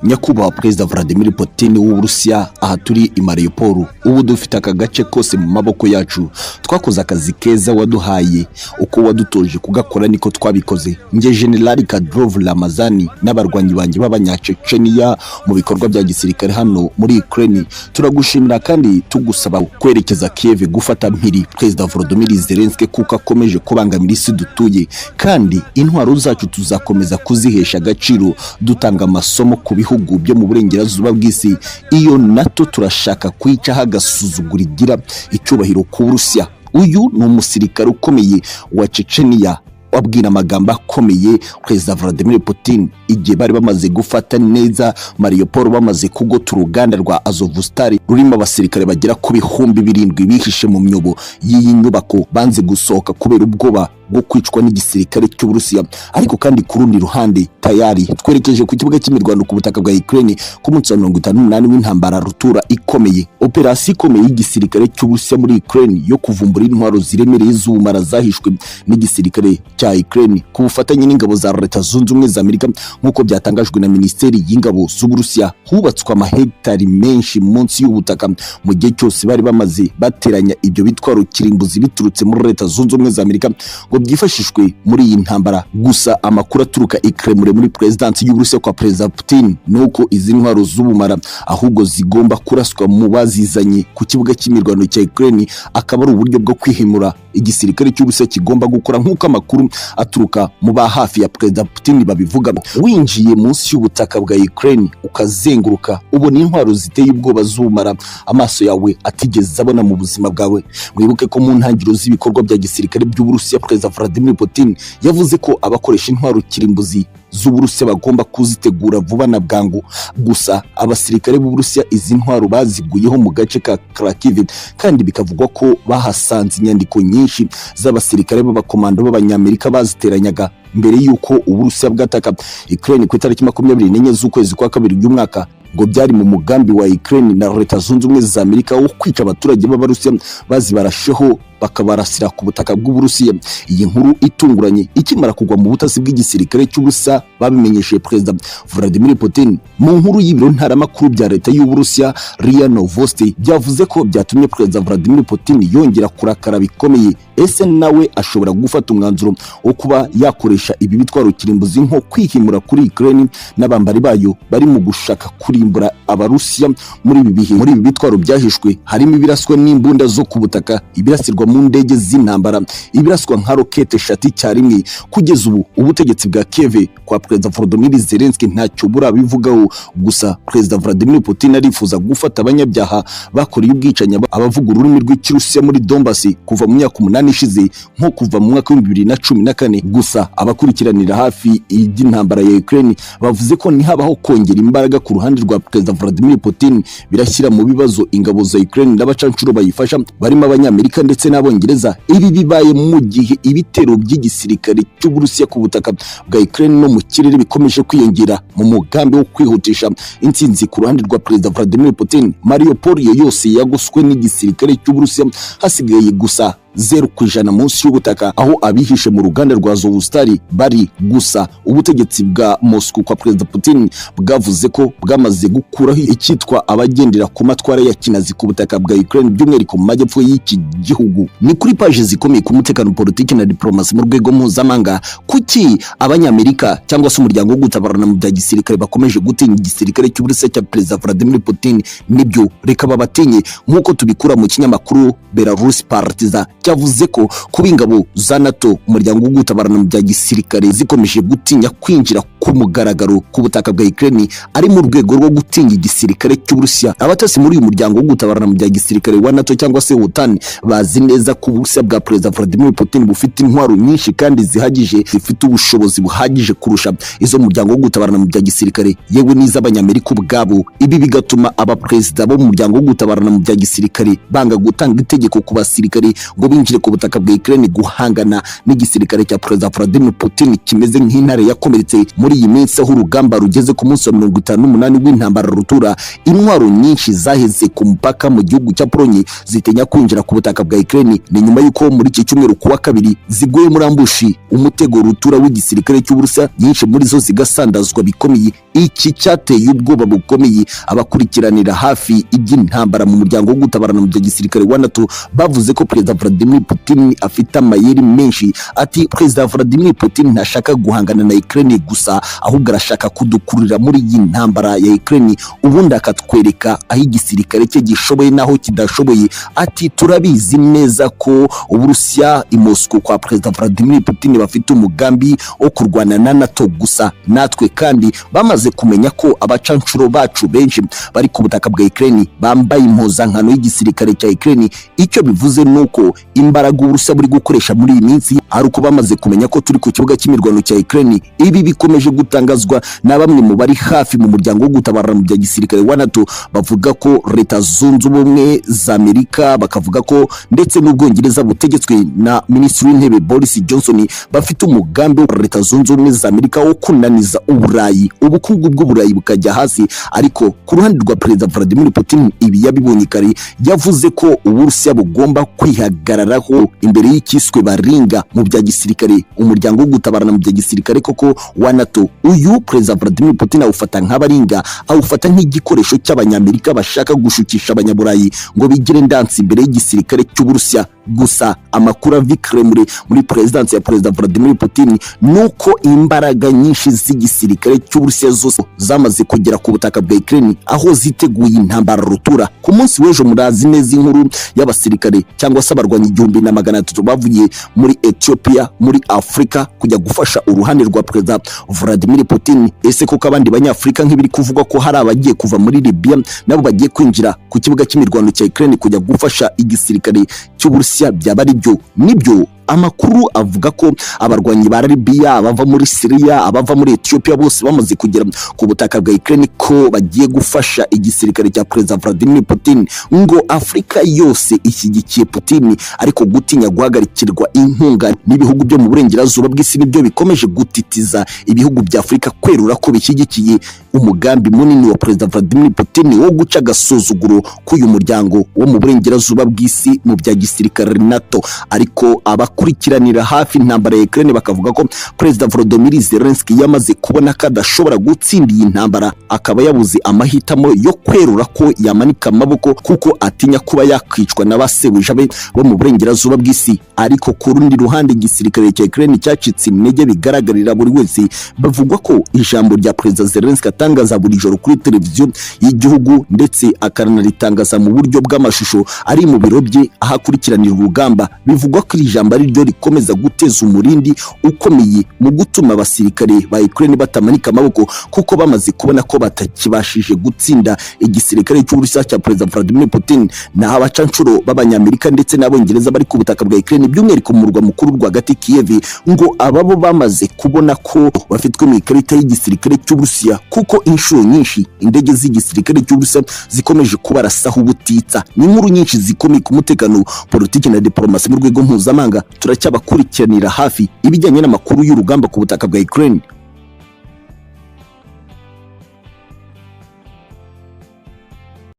Nyakubahwa Perezida Vladimir Putin w'Uburusiya, aha turi i Mariupol, ubu dufite aka gace kose mu maboko yacu. Twakoze akazi keza waduhaye, uko wadutoje kugakora niko twabikoze. Nge General Kadyrov Ramazani n'abarwanyi banjye b'abanyaceceniya mu bikorwa bya gisirikare hano muri Ukraine, turagushimira kandi tugusaba kwerekeza Kiev gufata mpiri Perezida Volodymyr Zelensky kuko akomeje kubangamira isi dutuye, kandi intwaro zacu tuzakomeza kuzihesha agaciro dutanga amasomo ku bihugu byo mu burengerazuba bw'isi. Iyo NATO turashaka kwica hagasuzugura igira icyubahiro ku Burusiya. Uyu ni umusirikare ukomeye wa Chechnya wabwira amagambo akomeye Perezida Vladimir Putin igihe bari bamaze gufata neza Mariupol, bamaze kugota uruganda rwa Azovstal rurimo abasirikare bagera ku bihumbi 7 bihishe mu myobo y'iyi nyubako, banze gusohoka kubera ubwoba bwo kwicwa n'igisirikare cy'Uburusiya. Ariko kandi ku rundi ruhande tayari twerekeje ku kibuga cy'imirwano ku butaka bwa Ukraine ku munsi wa 58 w'intambara rutura ikomeye, operasiyo ikomeye y'igisirikare cy'Uburusiya muri Ukraine yo kuvumbura intwaro ziremereye z'ubumara zahishwe n'igisirikare cya Ukraine ku bufatanye n'ingabo za Leta Zunze Ubumwe za Amerika. Nk'uko byatangajwe na Minisiteri y'Ingabo z'Uburusiya, hubatswe amahegitari menshi munsi y'ubutaka mu gihe cyose bari bamaze bateranya ibyo bitwaro kirimbuzi biturutse muri Leta Zunze Ubumwe za Amerika ngo byifashishwe muri iyi ntambara. Gusa amakuru aturuka i Kremlin muri Presidence y'Uburusiya kwa Perezida Putin nuko izi ntwaro z'ubumara ahubwo zigomba kuraswa mu bazizanye ku kibuga cy'imirwano cya Ukraine, akaba ari uburyo bwo kwihimura igisirikare cy'Uburusiya kigomba gukora, nk'uko amakuru aturuka mu ba hafi ya Perezida Putin babivuga. Winjiye munsi y'ubutaka bwa Ukraine ukazenguruka, ubona intwaro ziteye ubwoba z'ubumara amaso yawe atigeze abona mu buzima bwawe. Mwibuke ko mu ntangiriro z'ibikorwa bya gisirikare by'Uburusiya, Perezida Vladimir Putin yavuze ko abakoresha intwaro kirimbuzi z'Uburusiya bagomba kuzitegura vuba na bwangu. Gusa abasirikare b'Uburusiya izi ntwaro baziguyeho mu gace ka Kharkiv, kandi bikavugwa ko bahasanze inyandiko nyinshi z'abasirikare b'abakomando b'abanyamerika baziteranyaga mbere y'uko Uburusiya bwataka Ukraine ku itariki 24 z'ukwezi kwa kabiri y'umwaka. Ngo byari mu mugambi wa Ukraine na Leta Zunze Ubumwe za Amerika wo kwica abaturage b'Abarusiya bazibarasheho bakabarasira ku butaka bw'Uburusiya. Iyi nkuru itunguranye ikimara kugwa mu butasi bw'igisirikare cy'Uburusiya babimenyesheje Perezida Vladimir Putin. Mu nkuru y'ibiro ntaramakuru bya leta y'Uburusiya RIA Novosti byavuze ko byatumye Perezida Vladimir Putin yongera kurakara bikomeye. Ese nawe ashobora gufata umwanzuro wo kuba yakoresha ibi bitwaro kirimbuzi nko kwihimura kuri Ukraine n'abambari bayo bari mu gushaka kurimbura Abarusiya muri ibi bihe. Muri ibi bitwaro byahishwe harimo ibiraswa n'imbunda zo ku butaka, ibirasirwa mu ndege z'intambara, ibiraswa nka rokete eshatu icyarimwe. Kugeza ubu ubutegetsi bwa Kiev kwa Perezida Volodymyr Zelensky ntacyo burabivugaho. Gusa Perezida Vladimir Putin arifuza gufata abanyabyaha bakoreye ubwicanya abavuga ururimi rw'Ikirusiya muri Donbass kuva mu myaka 8 ishize, nko kuva mu mwaka wa 2014. Gusa abakurikiranira hafi y'intambara ya Ukraine bavuze ko nihabaho kongera imbaraga ku ruhande rwa Perezida Vladimir Putin, birashyira mu bibazo ingabo za Ukraine n'abacancuro bayifasha barimo abanyamerika ndetse n'abongereza. Ibi bibaye mu gihe ibitero by'igisirikare cy'Uburusiya ku butaka bwa Ukraine no mu kirere bikomeje kwiyongera mu mugambi wo kwihutisha intsinzi ku ruhande rwa Perezida Vladimir Putin. Mariupol yose yagoswe n'igisirikare cy'Uburusiya, hasigaye gusa 0% munsi y'ubutaka aho abihishe mu ruganda rwa Azovstal bari. Gusa ubutegetsi bwa Moscow kwa Perezida Putin bwavuze ko bwamaze gukuraho icyitwa abagendera ku matwara ya kinazi ku butaka bwa Ukraine, by'umwihariko mu majyepfo y'iki gihugu. Ni kuri page zikomeye ku mutekano, politiki na diplomasi mu rwego mpuzamahanga. Kuki abanyamerika cyangwa se umuryango wo gutabarana mu bya gisirikare bakomeje gutinya igisirikare cy'Uburusiya cya Perezida Vladimir Putin? Nibyo reka babatinye, nk'uko tubikura mu kinyamakuru Belarus Partiza cyavuze ko kuba ingabo za NATO, umuryango wo gutabarana mu bya gisirikare, zikomeje gutinya kwinjira ku mugaragaro ku butaka bwa Ukraine ari mu rwego rwo gutinya igisirikare cy'Uburusiya. Abatasi muri uyu muryango wo gutabarana mu bya gisirikare wa NATO cyangwa se OTAN bazi neza ko Uburusiya bwa Perezida Vladimir Putin bufite intwaro nyinshi kandi zihagije, zifite ubushobozi buhagije kurusha izo muryango wo gutabarana mu bya gisirikare yewe n'iz'abanyamerika ubwabo. Ibi bigatuma abaperezida bo mu muryango wo gutabarana mu bya gisirikare banga gutanga itegeko ku basirikare ngo binjire ku butaka bwa Ukraine guhangana n'igisirikare cya Perezida Vladimir Putin kimeze nk'intare yakomeretse muri iyi minsi aho urugamba rugeze ku munsi wa 58 w'intambara rutura, intwaro nyinshi zaheze ku mupaka mu gihugu cya Polonye zitenya kwinjira ku butaka bwa Ukraine. Ni nyuma yuko muri iki cyumweru kuwa kabiri ziguye muri ambushi umutego rutura w'igisirikare cy'Uburusiya, nyinshi muri zo zigasandazwa bikomeye. Iki cyateye ubwoba bukomeye abakurikiranira hafi iby'intambara mu muryango wo gutabarana mu gisirikare wa NATO. Bavuze ko Perezida Vladimir Putin afite amayeri menshi. Ati Perezida Vladimir Putin ntashaka guhangana na Ukraine gusa, ahubwo arashaka kudukurira muri iyi ntambara ya Ukraine, ubundi akatwereka aho igisirikare cye gishoboye naho kidashoboye. Ati turabizi neza ko Uburusiya i Moscow kwa Perezida Vladimir Putin bafite umugambi wo kurwana na NATO gusa, natwe kandi bamaze kumenya ko abacancuro bacu benshi bari ku butaka bwa Ukraine bambaye impuzankano y'igisirikare cya Ukraine. Icyo bivuze nuko imbaraga Uburusiya buri gukoresha muri iyi minsi ari uko bamaze kumenya ko turi ku kibuga cy'imirwano cya Ukraine. Ibi bikomeje gutangazwa na bamwe mu bari hafi mu muryango wo gutabarana mu gisirikare wa NATO. Bavuga ko Leta Zunze Ubumwe za Amerika, bakavuga ko ndetse n'Ubwongereza butegetswe na Minisitiri w'Intebe Boris Johnson bafite umugambi wa Leta Zunze Ubumwe za Amerika wo kunaniza Uburayi, ubukungu bw'Uburayi bukajya hasi. Ariko ku ruhande rwa Perezida Vladimir Putin ibi yabibonye kare, yavuze ko Uburusiya bugomba kwihagararaho imbere y'ikiswe baringa mu bya gisirikare umuryango wo gutabarana mu bya gisirikare koko wa NATO. Uyu Perezida Vladimir Putin awufata nk'abaringa, awufata nk'igikoresho cy'Abanyamerika bashaka gushukisha Abanyaburayi ngo bigire ndansi imbere y'igisirikare cy'Uburusiya. Gusa amakuru avikremure muri presidence ya Perezida Vladimir Putin nuko imbaraga nyinshi z'igisirikare cy'Uburusiya zose zamaze kugera ku butaka bwa Ukraine, aho ziteguye intambara rutura. Ku munsi w'ejo murazi neza inkuru y'abasirikare cyangwa se abarwanyi 1300 bavuye muri Ethiopia muri Afrika kujya gufasha uruhande rwa Perezida Vladimir Putin. Ese koko abandi banyafrika nk'ibiri kuvugwa ko hari abagiye kuva muri Libya nabo bagiye kwinjira ku kibuga cy'imirwano cya Ukraine kujya gufasha igisirikare cy'Uburusiya? Byaba ari byo? Nibyo. Amakuru avuga ko abarwanyi ba Libya, abava muri Syria, abava muri Ethiopia bose bamaze kugera ku butaka bwa Ukraine ko bagiye gufasha igisirikare cya Perezida Vladimir Putin. Ngo Afrika yose ishyigikiye Putin, ariko gutinya guhagarikirwa inkunga n'ibihugu byo mu burengerazuba bw'isi nibyo bikomeje gutitiza ibihugu bya Afrika kwerura ko bishyigikiye umugambi munini wa Perezida Vladimir Putin wo guca agasuzuguro k'uyu muryango wo mu burengerazuba bw'isi mu bya gisirikare NATO. Ariko abakurikiranira hafi intambara ya Ukraine bakavuga ko Perezida Volodymyr Zelensky yamaze kubona ko adashobora gutsinda iyi ntambara, akaba yabuze amahitamo yo kwerura ko yamanika amaboko kuko atinya kuba yakwicwa n'abasebuja be bo mu burengerazuba bw'isi. Ariko ku rundi ruhande igisirikare cya Ukraine cyacitse intege bigaragarira buri wese. Bavugwa ko ijambo rya Perezida Zelensky atangaza buri joro kuri televiziyo y'igihugu ndetse akanaritangaza mu buryo bw'amashusho ari mu biro bye ahakurikiranira urugamba. Bivugwa ko iri jambo ari ryo rikomeza guteza umurindi ukomeye mu gutuma abasirikare ba Ukraine batamanika amaboko, kuko bamaze kubona ko batakibashije gutsinda igisirikare cy'Uburusiya cya Perezida Vladimir Putin. Na abacancuro b'Abanyamerika ndetse n'Abongereza bari ku butaka bwa Ukraine by'umwihariko mu murwa mukuru rwagati Kiev, ngo ababo bamaze kubona ko bafitwe mu ikarita y'igisirikare cy'Uburusiya, kuko inshuro nyinshi indege z'igisirikare cy'Uburusiya zikomeje kubarasaho ubutitsa. Ni inkuru nyinshi zikomeye ku mutekano, politiki na diplomasi mu rwego mpuzamahanga. Turacyabakurikiranira hafi ibijyanye n'amakuru y'urugamba ku butaka bwa Ukraine.